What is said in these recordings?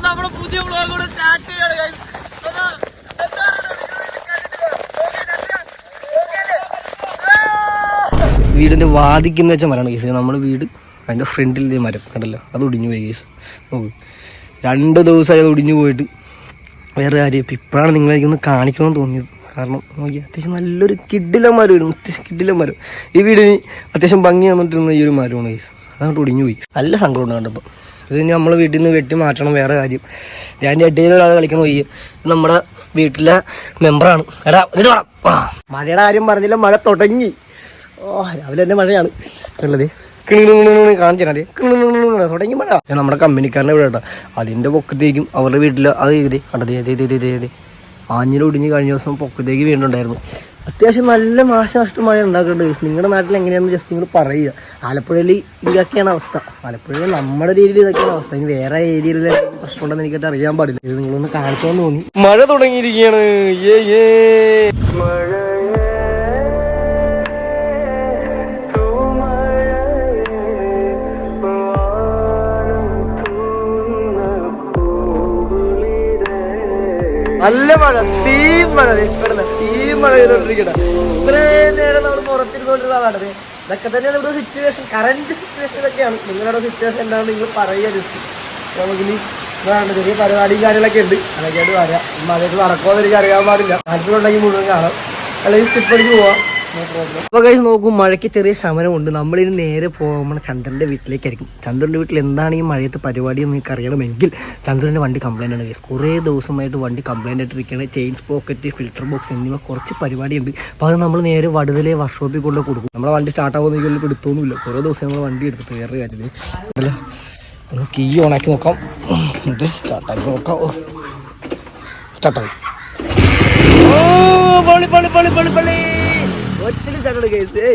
നമ്മുടെ പുതിയ vlog start ചെയ്യാണ്. വീടിന്റെ വാദിക്കുന്ന വെച്ച മരമാണ് കേസ്. നമ്മുടെ വീട് അതിന്റെ ഫ്രണ്ടിലെ മരം കണ്ടല്ലോ, അത് ഒടിഞ്ഞു പോയി കേസ്. നോക്ക്, 2 ദിവസമായി അത് ഒടിഞ്ഞു പോയിട്ട്. വേറെ കാര്യം ഇപ്പം ഇപ്പോഴാണ് നിങ്ങളെനിക്കൊന്ന് കാണിക്കണമെന്ന് തോന്നിയത്. കാരണം നോക്കി, അത്യാവശ്യം നല്ലൊരു കിടിലം മരം വരും, അത്യാവശ്യം കിടിലം മരം. ഈ വീടിന് അത്യാവശ്യം ഭംഗി വന്നിട്ടിരുന്ന ഈ ഒരു മരമാണ് കേസ്. അതങ്ങോട്ട് ഒടിഞ്ഞു പോയി. നല്ല സങ്കടം കണ്ടപ്പോൾ. ഇത് ഇനി നമ്മളെ വീട്ടിൽ നിന്ന് വെട്ടി മാറ്റണം. വേറെ കാര്യം, ഞാൻ ഇടയിൽ ഒരാൾ കളിക്കാൻ പോയി. നമ്മുടെ വീട്ടിലെ മെമ്പറാണ്. എടാ ഇതിന് വേണം. മഴയുടെ കാര്യം പറഞ്ഞില്ല, മഴ തുടങ്ങി. രാവിലെ തന്നെ മഴയാണ് ഉള്ളത്. കാണിച്ചാൽ തുടങ്ങി മഴ. നമ്മുടെ കമ്പനിക്കാരനെ ഇവിടെ കേട്ടോ, അതിൻ്റെ പൊക്കത്തേക്കും അവരുടെ വീട്ടിൽ അത് ചെയ്തേ കണ്ടതേ ആഞ്ഞിൽ ഒടിഞ്ഞ് കഴിഞ്ഞ ദിവസം പൊക്കത്തേക്ക് വീണ്ടുണ്ടായിരുന്നു. അത്യാവശ്യം നല്ല നാശനഷ്ടം മഴ ഉണ്ടാക്കുന്നുണ്ട്. നിങ്ങളുടെ നാട്ടിൽ എങ്ങനെയാണെന്ന് ജസ്റ്റ് നിങ്ങൾ പറയുക. ആലപ്പുഴയിൽ ഇതൊക്കെയാണ് അവസ്ഥ. ആലപ്പുഴയിൽ നമ്മുടെ രീതിയിൽ ഇതൊക്കെയാണ് അവസ്ഥ. ഇനി വേറെ ഏരിയയിൽ പ്രശ്നമുണ്ടെന്ന് എനിക്കിട്ട് അറിയാൻ പാടില്ല. ഇത് നിങ്ങളൊന്ന് കാണിച്ചോന്ന് തോന്നി. മഴ തുടങ്ങിയിരിക്കുകയാണ്. നല്ല മഴ, സീം മഴ പെയ്തോണ്ടിരിക്കട്ടെ. ഇത്രയും നേരം നമ്മൾ പുറത്തിരുന്നോണ്ടിരുന്നതാണ്. ഇതൊക്കെ തന്നെയാണ് ഇവിടെ സിറ്റുവേഷൻ, കറന്റ് സിറ്റുവേഷൻ ഇതൊക്കെയാണ്. നിങ്ങളുടെ സിറ്റുവേഷൻ എന്താണെന്ന് നിങ്ങൾ പറയുക. ജസ്റ്റ് നമുക്കിനി ചെറിയ പരിപാടിയും കാര്യങ്ങളൊക്കെ ഉണ്ട്, അതൊക്കെയായിട്ട് വരാം. മഴയ്ക്ക് നടക്കുമെന്ന് എനിക്ക് അറിയാൻ പാടില്ല. താല്പര്യമുണ്ടെങ്കിൽ മുഴുവൻ കാണാം, അല്ലെങ്കിൽ സ്കിപ്പ് അടിച്ച് പോവാം. അപ്പോൾ കഴിച്ച് നോക്കും, മഴയ്ക്ക് ചെറിയ ശമനമുണ്ട്. നമ്മളിനി നേരെ പോകുമ്പോൾ ചന്ദ്രൻ്റെ വീട്ടിലേക്കായിരിക്കും. ചന്ദ്രൻ്റെ വീട്ടിൽ എന്താണ് ഈ മഴയത്ത് പരിപാടി എന്ന് നിങ്ങൾക്ക് അറിയണമെങ്കിൽ ചന്ദ്രൻ്റെ വണ്ടി കംപ്ലൈൻ്റ് ആണ് കേസ്. കുറേ ദിവസമായിട്ട് വണ്ടി കംപ്ലൈൻ്റ് ആയിട്ടിരിക്കുകയാണ്. ചെയിൻ സ്പോക്കറ്റ്, ഫിൽറ്റർ ബോക്സ് എന്നിവ കുറച്ച് പരിപാടിയുണ്ട്. അപ്പോൾ അത് നമ്മൾ നേരെ വടുതലെ വർക്ക്ഷോപ്പിൽ കൊണ്ട് കൊടുക്കും. നമ്മളെ വണ്ടി സ്റ്റാർട്ടാകുമെന്ന് എനിക്ക് എടുത്തൊന്നുമില്ല. കുറേ ദിവസം നമ്മൾ വണ്ടി എടുത്തിട്ട് വേറെ കാര്യത്തിൽ അല്ല. നമുക്ക് കീ ഓണാക്കി നോക്കാം, എന്നിട്ട് സ്റ്റാർട്ടാക്കി നോക്കാം. സ്റ്റാർട്ടായി.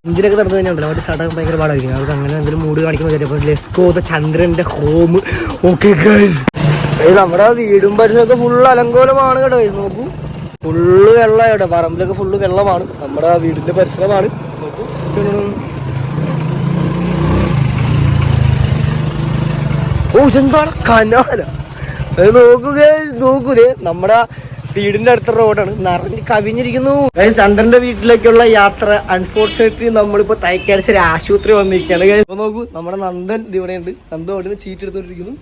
ഇഞ്ചിനൊക്കെ നടന്നു കഴിഞ്ഞാൽ അവിടെ സ്റ്റാർട്ടാക്കാൻ ഭയങ്കര പാടായിരിക്കും. അവർക്ക് അങ്ങനെ എന്തെങ്കിലും മൂഡ് കാണിക്കുന്ന ചിലപ്പോൾ ലെസ്കോ ചന്ദ്രന്റെ ഹോം. ഓക്കെ ഗൈസ്, നമ്മുടെ വീടും പരിസരമൊക്കെ ഫുള്ള് അലങ്കോലമാണ് കേട്ടോ. നോക്കൂ, ഫുള്ള് വെള്ളം ഇവിടെ, പറമ്പിലൊക്കെ ഫുള്ള് വെള്ളമാണ്. നമ്മുടെ വീടിന്റെ പരിസരമാണ്. നോക്കൂ, ഇതെന്താണ് കനാല. അത് നോക്കൂലേ, നമ്മുടെ വീടിന്റെ അടുത്ത റോഡാണ്, നിറഞ്ഞ് കവിഞ്ഞിരിക്കുന്നു. ചന്ദ്രന്റെ വീട്ടിലേക്കുള്ള യാത്ര അൺഫോർച്ചുനേറ്റ്ലി നമ്മളിപ്പോ തൈക്കാടിശ്ശേരി ആശുപത്രി വന്നിരിക്കുകയാണ്. അപ്പൊ നോക്കൂ, നമ്മുടെ നന്ദൻ ഇവിടെ ഉണ്ട്. നന്ദൻ അവിടെ നിന്ന് ചീറ്റ് എടുത്തോണ്ടിരിക്കുന്നു.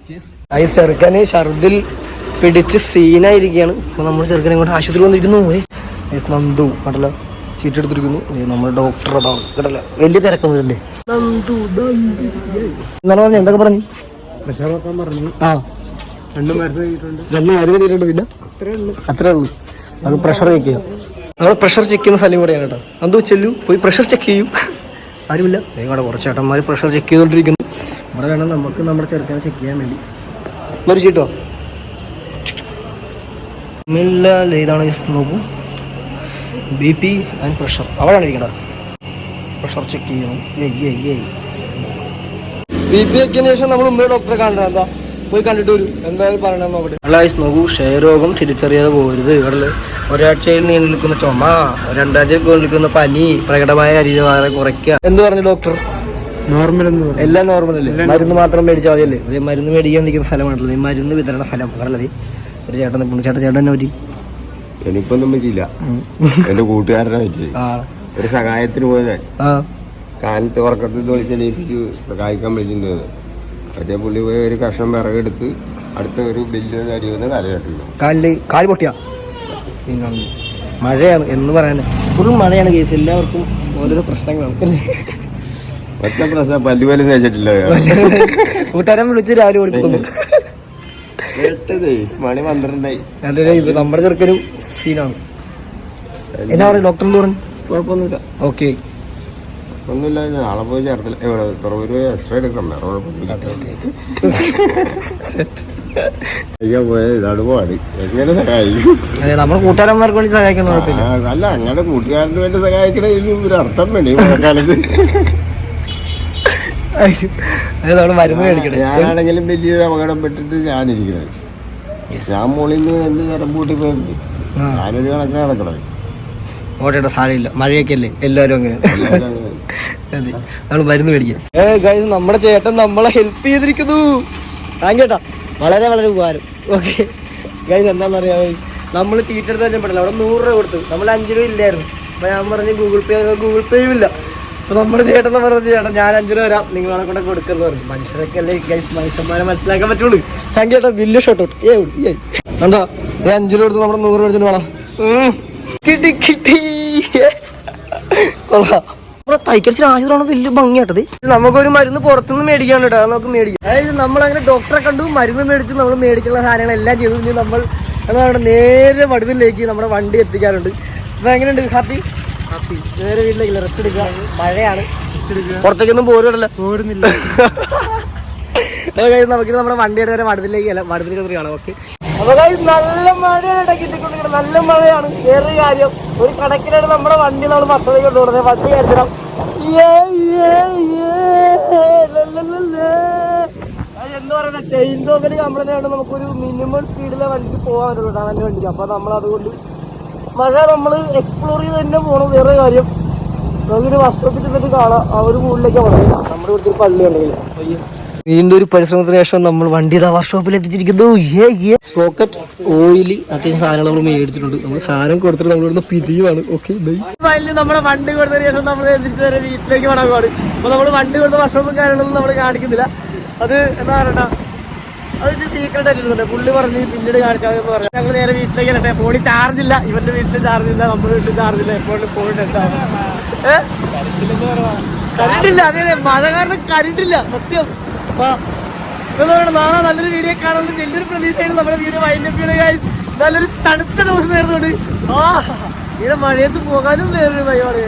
ചെറുക്കന് ഷർദിൽ പിടിച്ച് സീനായിരിക്കുകയാണ്. അപ്പൊ നമ്മൾ ചെറുക്കനെ കൊണ്ട് ആശുപത്രി വന്നിരിക്കുന്നു. നന്ദു കണ്ടല്ലോ ചീറ്റ് എടുത്തിരിക്കുന്നു. നമ്മുടെ ഡോക്ടർ അതാണ് കേട്ടല്ലോ, വലിയ തിരക്കൊന്നുമില്ലേ. നന്ദു എന്നാണ് പറഞ്ഞു, എന്തൊക്കെ പറഞ്ഞു? ആ, 2 മരുന്ന് കിട്ടിയിട്ടുണ്ട്. പിന്നെ അത്രേ ഉള്ളൂ. അത് പ്രഷർ ചെക്ക് ചെയ്യാം. നമ്മൾ പ്രഷർ ചെക്ക് ചെയ്യുന്ന സ്ഥലം കൂടെയാണ് കേട്ടോ. എന്തോ ചെല്ലു പോയി പ്രഷർ ചെക്ക് ചെയ്യും. ആരുമില്ല, നിങ്ങളുടെ കുറച്ച് ചേട്ടന്മാർ പ്രഷർ ചെക്ക് ചെയ്തോണ്ടിരിക്കുന്നു. ഇവിടെ വേണം നമുക്ക് നമ്മുടെ ചെറുക്കനെ ചെക്ക് ചെയ്യാൻ വേണ്ടി. മരിച്ചിട്ടോ ഇതാണ് നോക്കൂ, BP ആൻഡ് പ്രഷർ അവിടെയാണ് ഇരിക്കണത്. പ്രഷർ ചെക്ക് ചെയ്യണം. BP ചെക്കിയതിന് ശേഷം നമ്മൾ മുമ്പേ ഡോക്ടറെ കാണണം. എന്താ പോയി കണ്ടിട്ട് വരും, എന്തായാലും പറയണമെന്ന് നോക്കട്ടെ. അല്ലാതെ നോക്കൂ, ക്ഷയരോഗം തിരിച്ചറിയാതെ പോകരുത്. ഇവിടെ ഒരാഴ്ചയിൽ നീണ്ടു നിൽക്കുന്ന ചുമ, 2 ആഴ്ചയിൽ നിൽക്കുന്ന പനി, പ്രകടമായ ശരീരഭാരം കുറയ്ക്കുക. എന്ത് പറഞ്ഞു ഡോക്ടർ? നോർമൽ എല്ലാം നോർമൽ അല്ലേ? മരുന്ന് മാത്രം മേടിച്ചാൽ മതിയല്ലേ? അതേ മരുന്ന് മേടിക്കാൻ നിൽക്കുന്ന സ്ഥലമാണല്ലോ, ഈ മരുന്ന് വിതരണ സ്ഥലം. പറഞ്ഞത് ഒരു ചേട്ടൻ ചേട്ടനെ പറ്റി എനിക്കൊന്നും പറ്റിയില്ല. എന്റെ കൂട്ടുകാരനെ പറ്റി ഒരു സഹായത്തിന് പോയത്. കാലത്ത് ഉറക്കത്തിൽ വിളിച്ചേൽപ്പിച്ചു സഹായിക്കാൻ വിളിച്ചിട്ടുണ്ട്. മറ്റേ പുള്ളി പോയി ഒരു കഷ്ണം വിറകെടുത്ത് അടുത്ത ഒരു ബില്ല് അടിവന്ന് കാല് പൊട്ടിയ സീനാണ്. മഴയാണ് എന്ന് പറയാൻ ഫുൾ മഴയാണ് കേസ്. എല്ലാവർക്കും ഓരോരോ പ്രശ്നങ്ങളാണ്. ഒറ്റ പ്രശ്നം പല്ലുപോലും തേച്ചിട്ടില്ല. കൂട്ടുകാരൻ വിളിച്ച് രാവിലെ ഓടിക്കുന്നു. മണി 12 അതെ, ഇപ്പൊ നമ്മുടെ ചെറുക്കനും സീനാണ്. എന്നാ പറഞ്ഞു ഡോക്ടർ? എന്ത് പറഞ്ഞു? കുഴപ്പമൊന്നുമില്ല. ഓക്കെ, ഒന്നുമില്ല. നാളെ പോയി ചേർത്തില്ല, ഇവിടെ തുറവൂര് എക്സ്ട്രാ എടുക്കണ്ട. പോയത് ഇതാണ് പാട്. എങ്ങനെ സഹായിക്കും? നമ്മുടെ കൂട്ടുകാരന്മാർക്ക് വേണ്ടി സഹായിക്കണം. അല്ല, അങ്ങനെ കൂട്ടുകാരന് വേണ്ടി സഹായിക്കണ ഒരു അർത്ഥം വേണ്ടി മഴക്കാലത്ത്. മരുന്ന് മേടിക്കണേ. ഞാനാണെങ്കിലും വലിയൊരു അപകടപ്പെട്ടിട്ട് ഞാനിരിക്കണത്. ഞാൻ മുകളിൽ നിന്ന് എന്ത് നേരം പൂട്ടി പോയി ഞാനൊരു കണക്കിന് നടക്കണത്. ഓട്ടേട്ടാ സാരമില്ല, മഴയൊക്കെ അല്ലേ, എല്ലാവരും അങ്ങനെ. അതെ, നമ്മൾ മരുന്ന് മേടിക്കാം. നമ്മുടെ ചേട്ടൻ നമ്മളെ ഹെൽപ്പ് ചെയ്തിരിക്കുന്നു. താങ്ക് കേട്ടാ, വളരെ വളരെ ഉപകാരം. ഓക്കെ ഗൈസ്, എന്താണെന്ന് അറിയാമോ, നമ്മൾ ചീട്ടെടുത്ത് തന്നെ പറ്റില്ല. അവിടെ 100 രൂപ കൊടുത്തു, നമ്മൾ 5 രൂപ ഇല്ലായിരുന്നു. അപ്പോൾ ഞാൻ പറഞ്ഞ് ഗൂഗിൾ പേയും ഇല്ല. അപ്പോൾ നമ്മുടെ ചേട്ടനെ പറഞ്ഞു, ചേട്ടാ ഞാൻ 5 രൂപ തരാം, നിങ്ങളെ കൂടെ കൊടുക്കുന്നത് പറഞ്ഞു. മനുഷ്യരൊക്കെ അല്ലേ ഗൈസ്, മനുഷ്യന്മാരെ മനസ്സിലാക്കാൻ പറ്റുള്ളൂ. താങ്ക് ചേട്ടാ, വലിയ ഷോട്ട് ഔട്ട്. എന്താ 5 രൂപ എടുത്ത് നമ്മുടെ 100 രൂപ എടുത്തിട്ട് വേണം. കിട്ടി കൊള്ളാം. തൈക്കടിച്ച് ആശുപത്രിയാണ് വലിയ ഭംഗിയാട്ടത്. നമുക്കൊരു മരുന്ന് പുറത്തുനിന്ന് മേടിക്കാൻ കേട്ടോ, നമുക്ക് മേടിക്കാം. അതായത് നമ്മളങ്ങനെ ഡോക്ടറെ കണ്ടു, മരുന്ന് മേടിച്ചു, നമ്മൾ മേടിക്കുന്ന സാധനങ്ങളെല്ലാം ചെയ്തു. ഇനി നമ്മൾ എന്താണ് നേരെ വടുതിലേക്ക് നമ്മുടെ വണ്ടി എത്തിക്കാറുണ്ട്. അപ്പോൾ എങ്ങനെയുണ്ട്? ഹാപ്പി നേരെ വീട്ടിലേക്ക് റെസ്റ്റ് എടുക്കുക. മഴയാണ്, പുറത്തേക്കൊന്നും പോരുന്നില്ല. നമുക്ക് നമ്മുടെ വണ്ടിയുടെ വരെ വടുതിലേക്ക് കാണാം. ഓക്കെ, അപ്പോൾ നല്ല മഴയാണ് കിട്ടിക്കൊണ്ടിരിക്കുന്നത്, നല്ല മഴയാണ്. വേറൊരു കാര്യം, ഒരു കണക്കിനാണ് നമ്മുടെ വണ്ടി നമ്മൾ പദ്ധതി കൊണ്ടുപോകുന്നത്. വണ്ടി കയറ്റണം. എന്താ പറയുക, ചെയിൻ സോക്കറ്റ് കംപ്ലൈന്റ് ആയിട്ട് നമുക്കൊരു മിനിമം സ്പീഡിലെ വണ്ടിക്ക് പോകാൻ പറ്റുള്ളൂ അവൻ്റെ വണ്ടിക്ക്. അപ്പോൾ നമ്മൾ അതുകൊണ്ട് മഴ നമ്മൾ എക്സ്പ്ലോർ ചെയ്ത് തന്നെ പോകണം. വേറെ കാര്യം, നമുക്കൊരു വർക്ക്ഷോപ്പിൽ ചെന്നിട്ട് കാണാം. ആ ഒരു മൂഡിലേക്ക് പറയുന്നത് നമ്മുടെ ഇവിടുത്തെ ഒരു പള്ളിയുണ്ട്. വീണ്ടും ഒരു പരിശ്രമത്തിന് ശേഷം നമ്മൾ വണ്ടി വർക്ക്ഷോപ്പിൽ എത്തിച്ചിരിക്കുന്നു. സ്പോക്കറ്റ് ഓയില് അത്യാവശ്യം സാധനങ്ങൾ നമ്മൾ മേടിച്ചിട്ടുണ്ട്. നമ്മൾ സാധനം കൊടുത്തിട്ട് നമ്മൾ ഇവിടുന്ന് പിരിയുവാണ്. ഓക്കെ, നമ്മുടെ വണ്ടി കൊടുത്തതിന് ശേഷം നമ്മൾ തിരിച്ചു വരെ വീട്ടിലേക്ക് മടങ്ങുവാണ്. അപ്പോൾ നമ്മൾ വണ്ടി കൊടുത്ത വർക്ക്ഷോപ്പും കാര്യങ്ങളൊന്നും നമ്മൾ കാണിക്കുന്നില്ല. അത് എന്താ പറയണ്ട, അതൊരു സീക്രട്ട് ആയിട്ടുണ്ട്. പുള്ളി പറഞ്ഞ് പിന്നീട് കാണിക്കാമെന്ന് പറഞ്ഞു. ഞങ്ങൾ നേരെ വീട്ടിലേക്ക് വരട്ടെ. ഫോണിൽ ചാർജ് ഇല്ല, ഇവന്റെ വീട്ടിൽ ചാർജ് ഇല്ല, നമ്മുടെ വീട്ടിൽ ചാർജ് ഇല്ല. എപ്പോഴും ഫോൺ എന്താവും കരണ്ടില്ല. അതെ, മഴ കാരണം കരണ്ടില്ല സത്യം. നാളെ നല്ലൊരു വീഡിയോ കാണുന്നത് വലിയൊരു പ്രതീക്ഷയാണ്. നമ്മുടെ വീഡിയോ വൈൻഡപ്പ് നല്ലൊരു തണുത്ത ദിവസം നേർന്നുകൊണ്ട് ഇവിടെ മഴയത്ത് പോകാനും വേറൊരു ഭയമാണ്.